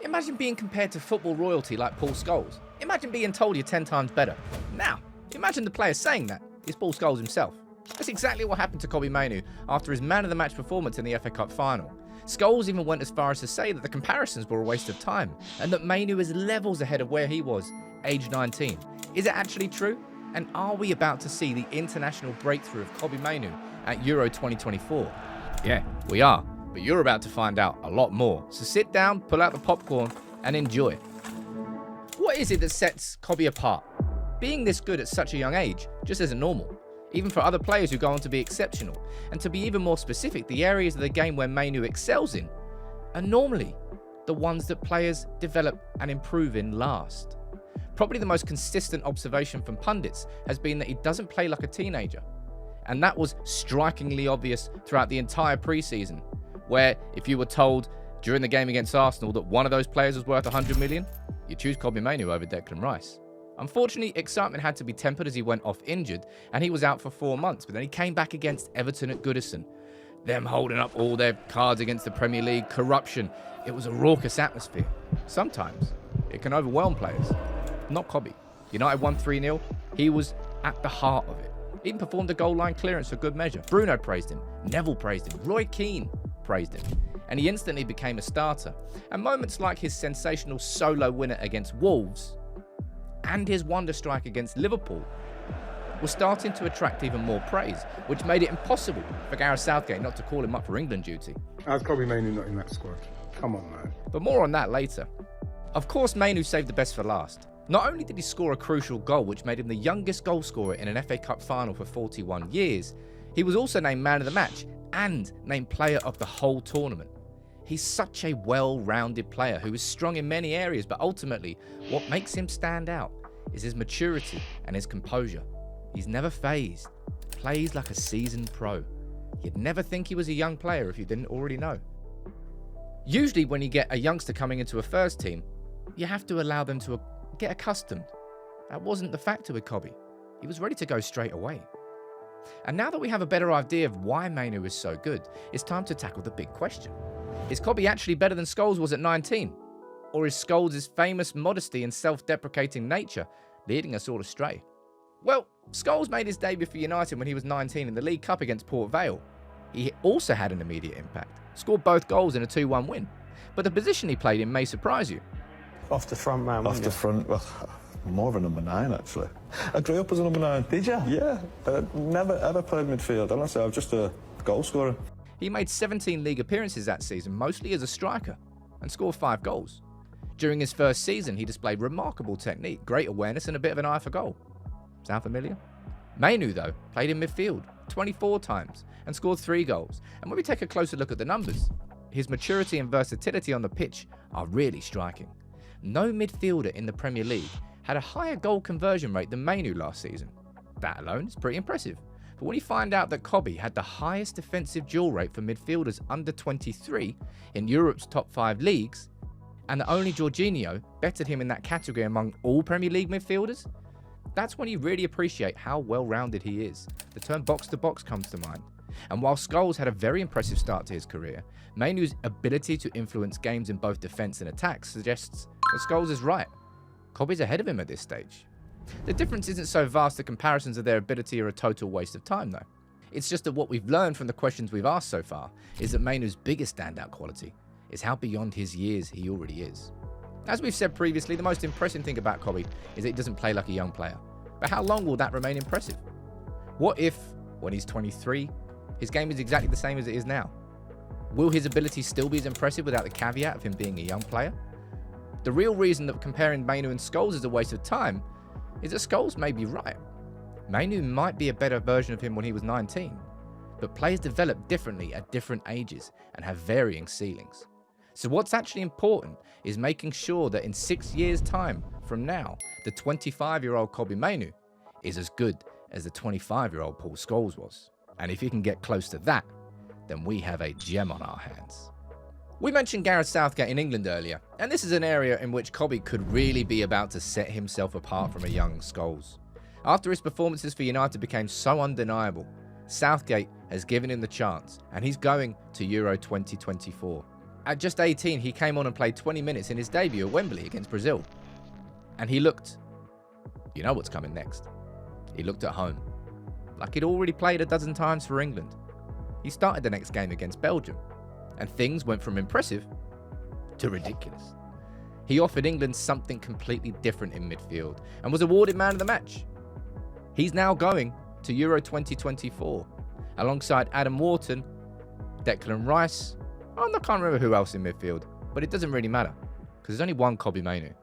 Imagine being compared to football royalty like Paul Scholes. Imagine being told you're 10 times better. Now, imagine the player saying that is Paul Scholes himself. That's exactly what happened to Kobbie Mainoo after his man of the match performance in the FA Cup final. Scholes even went as far as to say that the comparisons were a waste of time and that Mainoo is levels ahead of where he was, age 19. Is it actually true? And are we about to see the international breakthrough of Kobbie Mainoo at Euro 2024? Yeah, we are. But you're about to find out a lot more. So sit down, pull out the popcorn, and enjoy. What is it that sets Kobbie apart? Being this good at such a young age just isn't normal, even for other players who go on to be exceptional. And to be even more specific, the areas of the game where Mainoo excels in are normally the ones that players develop and improve in last. Probably the most consistent observation from pundits has been that he doesn't play like a teenager. And that was strikingly obvious throughout the entire preseason, where if you were told during the game against Arsenal that one of those players was worth 100 million, you choose Kobbie Mainoo over Declan Rice. Unfortunately, excitement had to be tempered as he went off injured, and he was out for 4 months, but then he came back against Everton at Goodison. Them holding up all their cards against the Premier League, corruption. It was a raucous atmosphere. Sometimes it can overwhelm players. Not Kobbie. United won 3-0. He was at the heart of it. Even performed a goal line clearance for good measure. Bruno praised him. Neville praised him. Roy Keane praised him. And he instantly became a starter. And moments like his sensational solo winner against Wolves and his wonder strike against Liverpool were starting to attract even more praise, which made it impossible for Gareth Southgate not to call him up for England duty. How's Kobbie Mainoo not in that squad? Come on, man. But more on that later. Of course, Mainoo saved the best for last. Not only did he score a crucial goal, which made him the youngest goal scorer in an FA Cup final for 41 years, he was also named man of the match and named player of the whole tournament. He's such a well-rounded player who is strong in many areas, but ultimately, what makes him stand out is his maturity and his composure. He's never phased, plays like a seasoned pro. You'd never think he was a young player if you didn't already know. Usually when you get a youngster coming into a first team, you have to allow them to get accustomed. That wasn't the factor with Kobbie. He was ready to go straight away. And now that we have a better idea of why Mainoo is so good, it's time to tackle the big question. Is Kobbie actually better than Scholes was at 19? Or is Scholes' famous modesty and self-deprecating nature leading us all astray? Well, Scholes made his debut for United when he was 19 in the League Cup against Port Vale. He also had an immediate impact, scored both goals in a 2-1 win. But the position he played in may surprise you. Off the front, man. Off the front, well, more of a number 9 actually. I grew up as a number 9. Did you? Yeah, I never ever played midfield. Honestly, I was just a goal scorer. He made 17 league appearances that season, mostly as a striker, and scored 5 goals. During his first season, he displayed remarkable technique, great awareness, and a bit of an eye for goal. Sound familiar? Mainoo, though, played in midfield 24 times and scored 3 goals. And when we take a closer look at the numbers, his maturity and versatility on the pitch are really striking. No midfielder in the Premier League had a higher goal conversion rate than Mainoo last season. That alone is pretty impressive. But when you find out that Kobbie had the highest defensive duel rate for midfielders under 23 in Europe's top 5 leagues, and that only Jorginho bettered him in that category among all Premier League midfielders, that's when you really appreciate how well-rounded he is. The term box-to-box comes to mind. And while Scholes had a very impressive start to his career, Mainoo's ability to influence games in both defence and attack suggests that Scholes is right. Kobbie's ahead of him at this stage. The difference isn't so vast that comparisons of their ability are a total waste of time, though. It's just that what we've learned from the questions we've asked so far is that Mainoo's biggest standout quality is how beyond his years he already is. As we've said previously, the most impressive thing about Kobbie is that he doesn't play like a young player. But how long will that remain impressive? What if, when he's 23, his game is exactly the same as it is now? Will his ability still be as impressive without the caveat of him being a young player? The real reason that comparing Mainoo and Scholes is a waste of time is that Scholes may be right. Mainoo might be a better version of him when he was 19, but players develop differently at different ages and have varying ceilings. So what's actually important is making sure that in 6 years' time from now, the 25-year-old Kobbie Mainoo is as good as the 25-year-old Paul Scholes was. And if you can get close to that, then we have a gem on our hands. We mentioned Gareth Southgate in England earlier, and this is an area in which Kobbie could really be about to set himself apart from a young Scholes. After his performances for United became so undeniable, Southgate has given him the chance, and he's going to Euro 2024. At just 18, he came on and played 20 minutes in his debut at Wembley against Brazil. And he looked, you know what's coming next. He looked at home, like he'd already played a dozen times for England. He started the next game against Belgium, and things went from impressive to ridiculous. He offered England something completely different in midfield and was awarded man of the match. He's now going to Euro 2024 alongside Adam Wharton, Declan Rice. I can't remember who else in midfield, but it doesn't really matter because there's only one Kobbie Mainoo.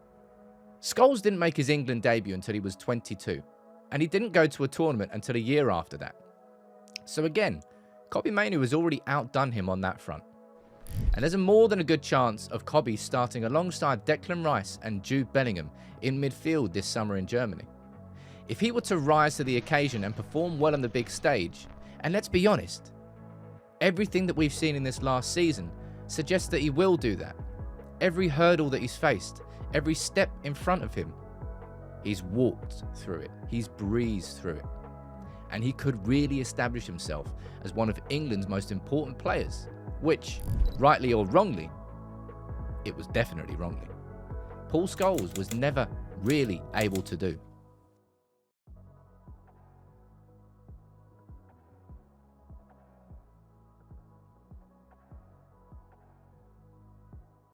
Scholes didn't make his England debut until he was 22, and he didn't go to a tournament until a year after that. So again, Kobbie Mainoo has already outdone him on that front. And there's a more than a good chance of Kobbie starting alongside Declan Rice and Jude Bellingham in midfield this summer in Germany. If he were to rise to the occasion and perform well on the big stage, and let's be honest, everything that we've seen in this last season suggests that he will do that. Every hurdle that he's faced, every step in front of him, he's walked through it, he's breezed through it. And he could really establish himself as one of England's most important players, which, rightly or wrongly, it was definitely wrongly, Paul Scholes was never really able to do.